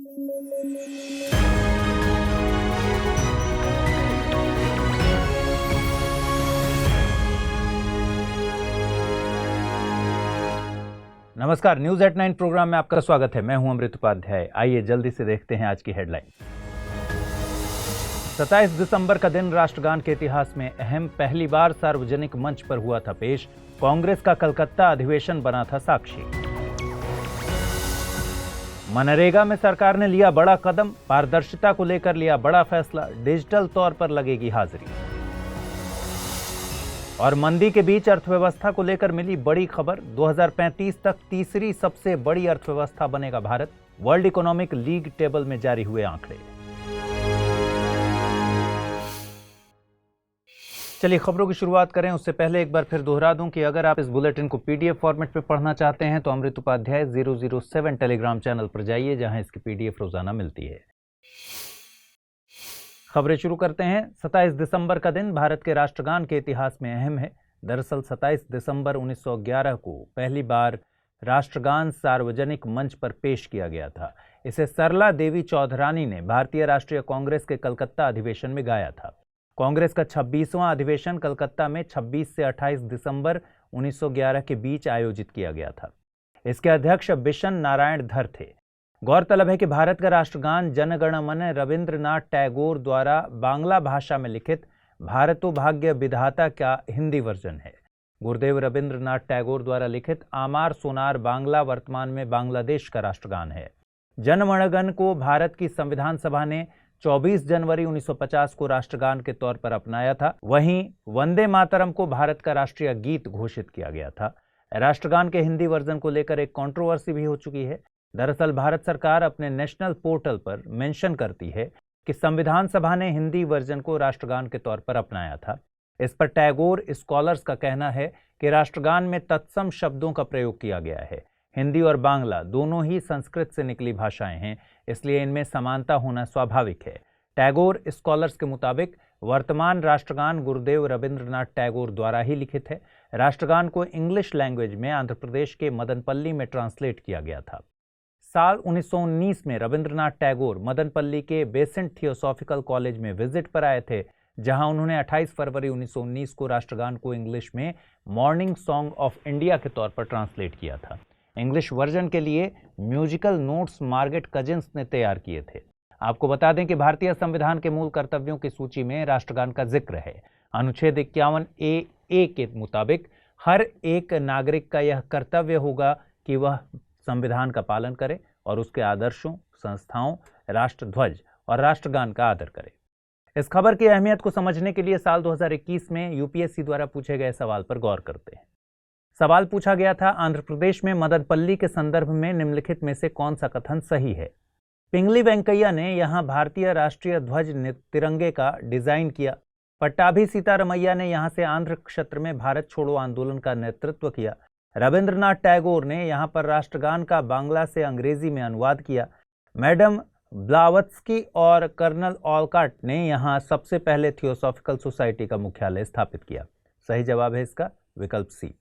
नमस्कार, news at 9 programme में आपका स्वागत है। मैं हूं अमृत उपाध्याय। आइए जल्दी से देखते हैं आज की हेडलाइन। 27 दिसंबर का दिन राष्ट्रगान के इतिहास में अहम, पहली बार सार्वजनिक मंच पर हुआ था पेश। कांग्रेस का कलकत्ता अधिवेशन बना था साक्षी। मनरेगा में सरकार ने लिया बड़ा कदम, पारदर्शिता को लेकर लिया बड़ा फैसला, डिजिटल तौर पर लगेगी हाजिरी। और मंदी के बीच अर्थव्यवस्था को लेकर मिली बड़ी खबर, 2035 तक तीसरी सबसे बड़ी अर्थव्यवस्था बनेगा Bharat. World economic league table में जारी हुए आंकड़े। चलिए खबरों की शुरुआत करें। उससे पहले एक बार फिर दोहरा दूं कि अगर आप इस बुलेटिन को पीडीएफ फॉर्मेट में पढ़ना चाहते हैं तो अमृत उपाध्याय 007 टेलीग्राम चैनल पर जाइए, जहां इसकी पीडीएफ रोजाना मिलती है। खबरें शुरू करते हैं। 27 दिसंबर का दिन भारत के राष्ट्रगान के इतिहास में अहम है। दरअसल 27 दिसंबर 1911 को पहली बार राष्ट्रगान सार्वजनिक मंच पर पेश किया गया था। इसे सरला देवी चौधरानी ने भारतीय राष्ट्रीय कांग्रेस के कलकत्ता अधिवेशन में गाया था। कांग्रेस का 26वां अधिवेशन कलकत्ता में 26 से 28 दिसंबर 1911 के बीच आयोजित किया गया था। इसके अध्यक्ष बिशन नारायण धर थे। गौरतलब है कि भारत का राष्ट्रगान जन गण मन रविंद्रनाथ टैगोर द्वारा बांग्ला भाषा में लिखित भारतो भाग्य विधाता का हिंदी वर्जन है। गुरुदेव रविंद्रनाथ टैगोर द्वारा लिखित आमार सोनार बांग्ला वर्तमान में बांग्लादेश का राष्ट्रगान है। जनगण को भारत की संविधान सभा ने 24 जनवरी 1950 को राष्ट्रगान के तौर पर अपनाया था। वहीं वंदे मातरम को भारत का राष्ट्रीय गीत घोषित किया गया था। राष्ट्रगान के हिंदी वर्जन को लेकर एक कंट्रोवर्सी भी हो चुकी है। दरअसल भारत सरकार अपने नेशनल पोर्टल पर मेंशन करती है कि संविधान सभा ने हिंदी वर्जन को राष्ट्रगान के तौर पर अपनाया था। इस पर टैगोर स्कॉलर्स का कहना है कि राष्ट्रगान में तत्सम शब्दों का प्रयोग किया गया है। हिंदी और बांग्ला दोनों ही संस्कृत से निकली भाषाएं हैं, इसलिए इनमें समानता होना स्वाभाविक है। टैगोर स्कॉलर्स के मुताबिक वर्तमान राष्ट्रगान गुरुदेव रविंद्रनाथ टैगोर द्वारा ही लिखित है। राष्ट्रगान को इंग्लिश लैंग्वेज में आंध्र प्रदेश के मदनपल्ली में ट्रांसलेट किया गया था। साल 1919 में रविंद्रनाथ टैगोर मदनपल्ली के बेसेंट थियोसॉफिकल कॉलेज में विजिट पर आए थे, जहां उन्होंने 28 फरवरी 1919 को राष्ट्रगान को इंग्लिश में मॉर्निंग सॉन्ग ऑफ इंडिया के तौर पर ट्रांसलेट किया था। इंग्लिश वर्जन के लिए म्यूजिकल नोट्स मार्गेट कजिन्स ने तैयार किए थे। आपको बता दें कि भारतीय संविधान के मूल कर्तव्यों की सूची में राष्ट्रगान का जिक्र है। अनुच्छेद 51A के मुताबिक हर एक नागरिक का यह कर्तव्य होगा कि वह संविधान का पालन करे और उसके आदर्शों, संस्थाओं, राष्ट्रध्वज और राष्ट्रगान का आदर करे। इस खबर की अहमियत को समझने के लिए साल 2021 में यूपीएससी द्वारा पूछे गए सवाल पर गौर करते हैं। सवाल पूछा गया था, आंध्र प्रदेश में मदनपल्ली के संदर्भ में निम्नलिखित में से कौन सा कथन सही है। पिंगली वेंकैया ने यहां भारतीय राष्ट्रीय ध्वज तिरंगे का डिजाइन किया। पट्टाभी सीतारमैया ने यहां से आंध्र क्षेत्र में भारत छोड़ो आंदोलन का नेतृत्व किया। रविंद्रनाथ टैगोर ने यहां पर राष्ट्रगान का बांग्ला से अंग्रेजी में अनुवाद किया। मैडम ब्लावत्स्की और कर्नल ऑलकाट ने यहां सबसे पहले थियोसॉफिकल सोसाइटी का मुख्यालय स्थापित किया। सही जवाब है इसका विकल्प सी।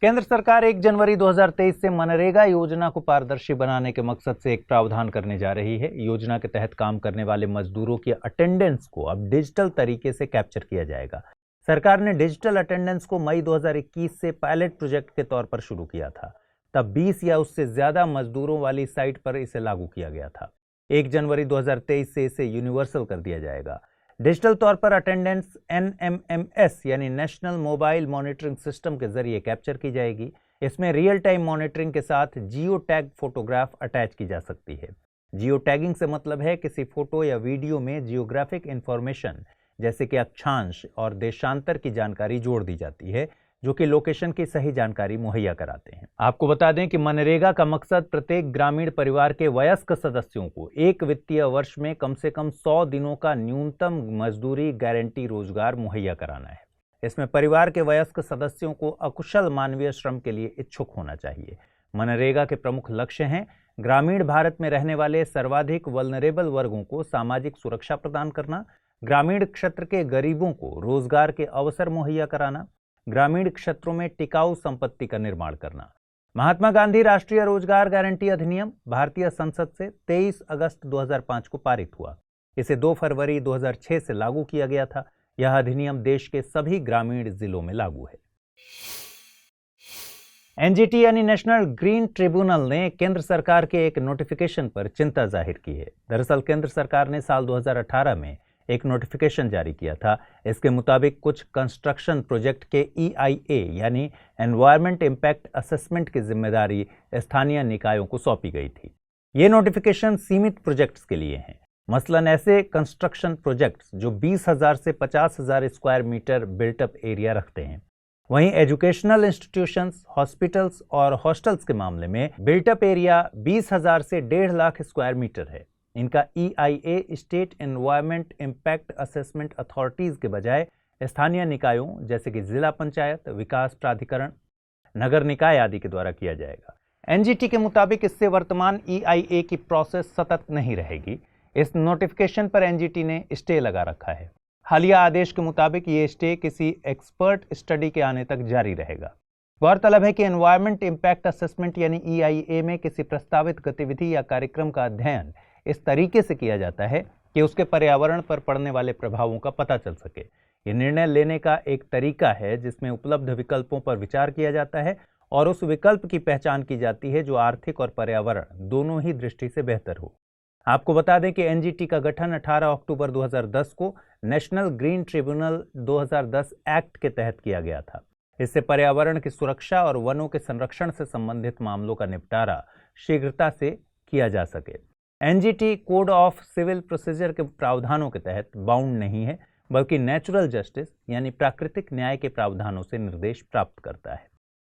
केंद्र सरकार 1 जनवरी 2023 से मनरेगा योजना को पारदर्शी बनाने के मकसद से एक प्रावधान करने जा रही है। योजना के तहत काम करने वाले मजदूरों की अटेंडेंस को अब डिजिटल तरीके से कैप्चर किया जाएगा। सरकार ने डिजिटल अटेंडेंस को मई 2021 से पायलट प्रोजेक्ट के तौर पर शुरू किया था। तब 20 या उससे ज्यादा मजदूरों वाली साइट पर इसे लागू किया गया था। 1 जनवरी 2023 से इसे यूनिवर्सल कर दिया जाएगा। डिजिटल तौर पर अटेंडेंस NMMS यानी नेशनल मोबाइल मॉनिटरिंग सिस्टम के जरिए कैप्चर की जाएगी। इसमें रियल टाइम मॉनिटरिंग के साथ जियो टैग फोटोग्राफ अटैच की जा सकती है। जियो टैगिंग से मतलब है किसी फोटो या वीडियो में जियोग्राफिक इंफॉर्मेशन जैसे कि अक्षांश और देशांतर की जानकारी जोड़ दी जाती है, जो कि लोकेशन की सही जानकारी मुहैया कराते हैं। आपको बता दें कि मनरेगा का मकसद प्रत्येक ग्रामीण परिवार के वयस्क सदस्यों को एक वित्तीय वर्ष में कम से कम 100 दिनों का न्यूनतम मजदूरी गारंटी रोजगार मुहैया कराना है। इसमें परिवार के वयस्क सदस्यों को अकुशल मानवीय श्रम के लिए इच्छुक होना चाहिए। मनरेगा के प्रमुख लक्ष्य हैं ग्रामीण भारत में रहने वाले सर्वाधिक वल्नरेबल वर्गों को सामाजिक सुरक्षा प्रदान करना, ग्रामीण क्षेत्र के गरीबों को रोजगार के अवसर मुहैया कराना, ग्रामीण क्षेत्रों में टिकाऊ संपत्ति का निर्माण करना। महात्मा गांधी राष्ट्रीय रोजगार गारंटी अधिनियम भारतीय संसद से 23 अगस्त 2005 को पारित हुआ। इसे 2 फरवरी 2006 से लागू किया गया था। यह अधिनियम देश के सभी ग्रामीण जिलों में लागू है। एनजीटी यानी नेशनल ग्रीन ट्रिब्यूनल ने केंद्र सरकार के एक नोटिफिकेशन पर चिंता जाहिर की है। दरअसल केंद्र सरकार ने साल 2018 में एक नोटिफिकेशन जारी किया था। इसके मुताबिक कुछ कंस्ट्रक्शन प्रोजेक्ट के EIA यानी एनवायरमेंट इम्पैक्ट असेसमेंट की जिम्मेदारी स्थानीय निकायों को सौंपी गई थी। ये नोटिफिकेशन सीमित प्रोजेक्ट्स के लिए हैं। मसलन ऐसे कंस्ट्रक्शन प्रोजेक्ट्स जो 20,000 से 50,000 स्क्वायर मीटर बिल्टअप एरिया रखते हैं। वहीं एजुकेशनल इंस्टीट्यूशंस, हॉस्पिटल्स और हॉस्टल्स के मामले में बिल्टअप एरिया 20,000 से 1.5 लाख स्क्वायर मीटर है। इनका EIA state environment impact assessment authorities के बजाय स्थानीय निकायों जैसे कि जिला पंचायत, विकास प्राधिकरण, नगर निकाय आदि के द्वारा किया जाएगा। एनजीटी के मुताबिक इससे वर्तमान EIA की प्रोसेस सतत नहीं रहेगी। इस नोटिफिकेशन पर एनजीटी ने स्टे लगा रखा है। हालिया आदेश के मुताबिक ये स्टे किसी एक्सपर्ट स्टडी के आने तक जारी रहेगा। गौरतलब है कि एनवायरमेंट इम्पैक्ट असेसमेंट यानी EIA में किसी प्रस्तावित गतिविधि या कार्यक्रम का अध्ययन इस तरीके से किया जाता है कि उसके पर्यावरण पर पड़ने वाले प्रभावों का पता चल सके। ये निर्णय लेने का एक तरीका है जिसमें उपलब्ध विकल्पों पर विचार किया जाता है और उस विकल्प की पहचान की जाती है जो आर्थिक और पर्यावरण दोनों ही दृष्टि से बेहतर हो। आपको बता दें कि एनजीटी का गठन 18 अक्टूबर 2010 को नेशनल ग्रीन ट्रिब्यूनल 2010 एक्ट के तहत किया गया था। इससे पर्यावरण की सुरक्षा और वनों के संरक्षण से संबंधित मामलों का निपटारा शीघ्रता से किया जा सके। NGT code of civil procedure के प्रावधानों के तहत बाउंड नहीं है, बल्कि नेचुरल जस्टिस यानी प्राकृतिक न्याय के प्रावधानों से निर्देश प्राप्त करता है।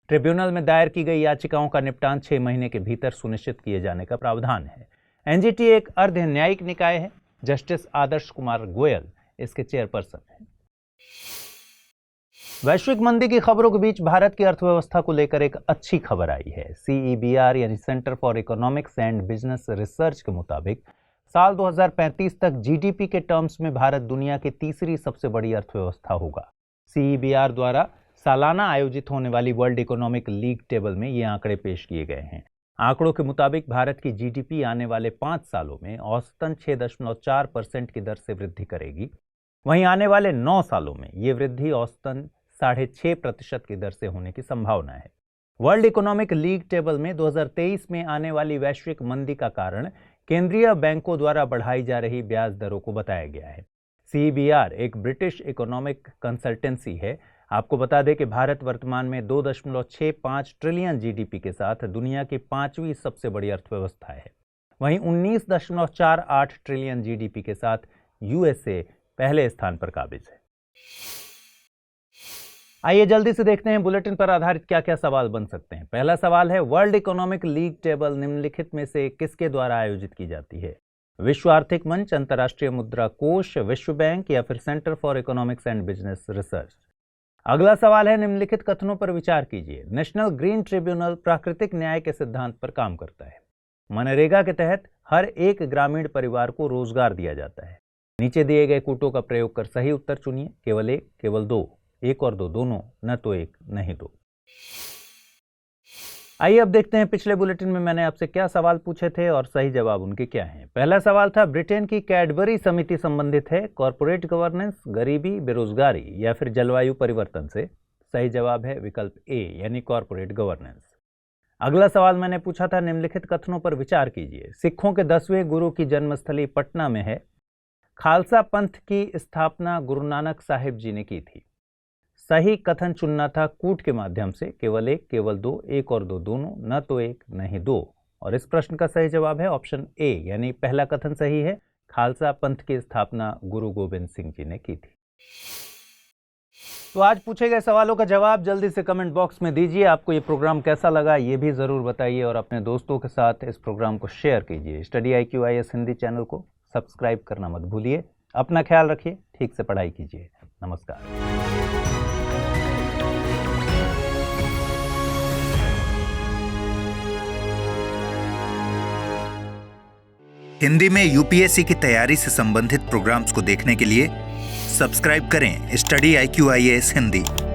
ट्रिब्यूनल में दायर की गई याचिकाओं का निपटान 6 महीने के भीतर सुनिश्चित किए जाने का प्रावधान है। एनजीटी एक अर्ध न्यायिक निकाय है। जस्टिस आदर्श कुमार गोयल इसके चेयरपर्सन हैं। वैश्विक मंदी की खबरों के बीच भारत की अर्थव्यवस्था को लेकर एक अच्छी खबर आई है। CEBR यानी centre for economics and business research के मुताबिक साल 2035 तक GDP के टर्म्स में भारत दुनिया की तीसरी सबसे बड़ी अर्थव्यवस्था होगा। CEBR द्वारा सालाना आयोजित होने वाली वर्ल्ड इकोनॉमिक लीग टेबल में ये आंकड़े पेश किए गए हैं। आंकड़ों के मुताबिक भारत की GDP आने वाले 5 सालों में औसतन 6.4% की दर से वृद्धि करेगी। वहीं आने वाले 9 सालों में ये वृद्धि औसतन 6.5% की दर से होने की संभावना है। वर्ल्ड इकोनॉमिक लीग टेबल में 2023 में आने वाली वैश्विक मंदी का कारण केंद्रीय बैंकों द्वारा बढ़ाई जा रही ब्याज दरों को बताया गया है। CEBR एक ब्रिटिश इकोनॉमिक कंसल्टेंसी है। आपको बता दें कि भारत वर्तमान में 2.65 ट्रिलियन GDP के साथ दुनिया की 5वीं सबसे बड़ी अर्थव्यवस्था है। वहीं 19.48 ट्रिलियन GDP के साथ USA पहले स्थान पर काबिज है। आइए जल्दी से देखते हैं बुलेटिन पर आधारित क्या क्या सवाल बन सकते हैं। पहला सवाल है, वर्ल्ड इकोनॉमिक लीग टेबल निम्नलिखित में से किसके द्वारा आयोजित की जाती है? विश्व आर्थिक मंच, अंतर्राष्ट्रीय मुद्रा कोष, विश्व बैंक या फिर centre for economics and business research? अगला सवाल है, निम्नलिखित कथनों पर विचार कीजिए। नेशनल ग्रीन ट्रिब्यूनल प्राकृतिक न्याय के सिद्धांत पर काम करता है। मनरेगा के तहत हर एक ग्रामीण परिवार को रोजगार दिया जाता है। नीचे दिए गए कूटों का प्रयोग कर सही उत्तर चुनिए। केवल एक, केवल दो, एक और दो, दोनों, न तो एक नहीं दो। आइए अब देखते हैं पिछले बुलेटिन में मैंने आपसे क्या सवाल पूछे थे और सही जवाब उनके क्या हैं। पहला सवाल था, ब्रिटेन की कैडबरी समिति संबंधित है कॉर्पोरेट गवर्नेंस, गरीबी, बेरोजगारी या फिर जलवायु परिवर्तन से? सही जवाब है विकल्प ए यानी कॉर्पोरेट गवर्नेंस। अगला सवाल मैंने पूछा था, निम्नलिखित कथनों पर विचार कीजिए। सिखों के 10वें गुरु की जन्मस्थली पटना में है। खालसा पंथ की स्थापना गुरु नानक साहिब जी ने की थी। सही कथन चुनना था कूट के माध्यम से। केवल एक, केवल दो, एक और दो, दोनों, न तो एक नहीं दो। और इस प्रश्न का सही जवाब है ऑप्शन ए यानी पहला कथन सही है। खालसा पंथ की स्थापना गुरु गोविंद सिंह जी ने की थी। तो आज पूछे गए सवालों का जवाब जल्दी से कमेंट बॉक्स में दीजिए। आपको ये प्रोग्राम कैसा लगा ये भी जरूर बताइए और अपने दोस्तों के साथ इस प्रोग्राम को शेयर कीजिए। Study IQ IAS Hindi channel को सब्सक्राइब करना मत भूलिए। अपना ख्याल रखिए, ठीक से पढ़ाई कीजिए। नमस्कार। हिंदी में UPSC की तैयारी से संबंधित प्रोग्राम्स को देखने के लिए सब्सक्राइब करें स्टडी IQ IAS हिंदी।